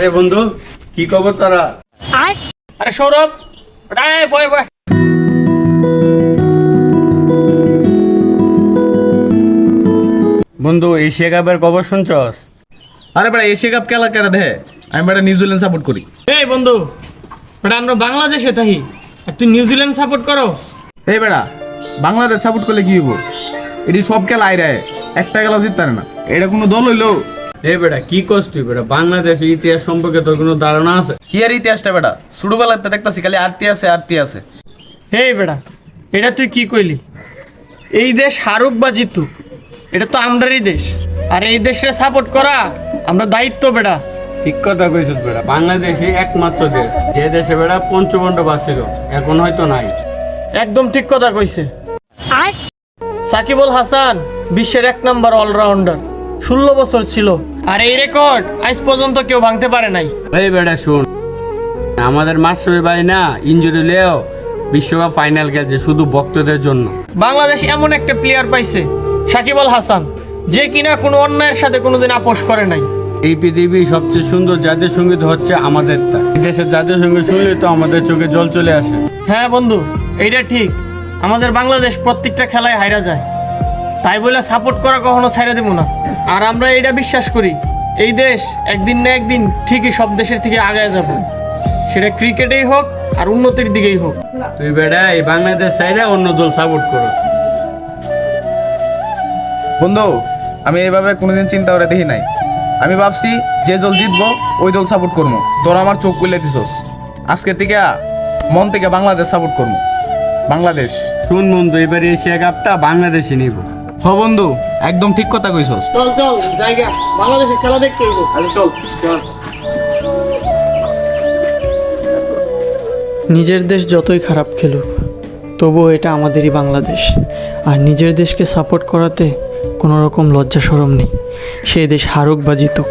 আরে বন্ধু, কি খবর তোরা? আরে সৌরভ, বয় বয়। বন্ধু, এশিয়া কাপের খবর শুনছস? আরে বেটা এশিয়া কাপ খেলা কেন দেখে? আমি বেটা নিউজিল্যান্ড সাপোর্ট করি। এই বন্ধু, আমরা বাংলাদেশে থাকি আর তুই নিউজিল্যান্ড সাপোর্ট করস? এই বেটা বাংলাদেশ সাপোর্ট করলে কি হইব? এটি সব খেলা আইরে, একটা খেলা জিততে পারে না। এটা কোনো দল হইলো? এই বেটা কি করছ তুই? বেটা বাংলাদেশের ইতিহাস সম্পর্কে তোর কোনো ধারণা আছে? কি আর ইতিহাসটা বেটা? ছোটবেলাতে দেখতাছি খালি আরতি আছে। এই বেটা, এটা তুই কি কইলি? এই দেশ হারুক বা জিতুক, এটা তো আমরারই দেশ। আর এই দেশে সাপোর্ট করা আমরা দায়িত্ব বেটা। ঠিক কথা কইছিস বেটা, বাংলাদেশই একমাত্র দেশ যে দেশে বেটা পঞ্চপাণ্ড বাঁচছিল, এখন হয়তো নাই। একদম ঠিক কথা কইছে। সাকিবুল হাসান বিশ্বের 1 নম্বর অলরাউন্ডার, 16 বছর ছিল, আর এই রেকর্ড আজ পর্যন্ত কেউ ভাঙতে পারে নাই। এই বেটা শুন, আমাদের মাশরাফি ভাই না ইনজুরি লেও বিশ্বকাপ ফাইনাল খেলছে শুধু ভক্তদের জন্য। বাংলাদেশ এমন একটা প্লেয়ার পাইছে সাকিবুল হাসান, যে কিনা কোনো অন্যায়ের সাথে কোনোদিন আপোষ করে নাই। এই পৃথিবীর সবচেয়ে সুন্দর জাতীয় সঙ্গীত হচ্ছে আমাদেরটা। এই দেশের জাতীয় সঙ্গীত শুনলে তো আমাদের চোখে জল চলে আসে। হ্যাঁ বন্ধু, এইটা ঠিক। আমাদের বাংলাদেশ প্রত্যেকটা খেলায় হাইরা যায়, তাই বলে সাপোর্ট করা কখনো ছাইড়া দেব না। আর আমরা এইটা বিশ্বাস করি, এই দেশ একদিন না একদিন ঠিকই সব দেশের থেকে আগায় যাব, সেটা ক্রিকেটেই হোক আর উন্নতির দিকেই হোক। তুই বেটা এই বাংলাদেশ সাইডে অন্য দল সাপোর্ট করো। বন্ধু, আমি এইভাবে কোনোদিন চিন্তা করে দেখি নাই। আমি ভাবছি যে দল জিতবো ওই দল সাপোর্ট করবো। তোরা আমার চোখ খুলে দিছস। আজকে থেকে মন থেকে বাংলাদেশ সাপোর্ট করবো। বাংলাদেশ। শুন বন্ধু, এবারে এশিয়া কাপটা বাংলাদেশই নিব। হ বন্ধু, একদম ঠিক কথা কইছস। চল চল জায়গা, বাংলাদেশের খেলা দেখতে হইব। চল চল। নিজের দেশ যতই খারাপ খেলুক, তবুও এটা আমাদেরই বাংলাদেশ। আর নিজের দেশকে সাপোর্ট করাতে কোনো রকম লজ্জা শরম নেই, সেই দেশ হারুক বা জিতুক।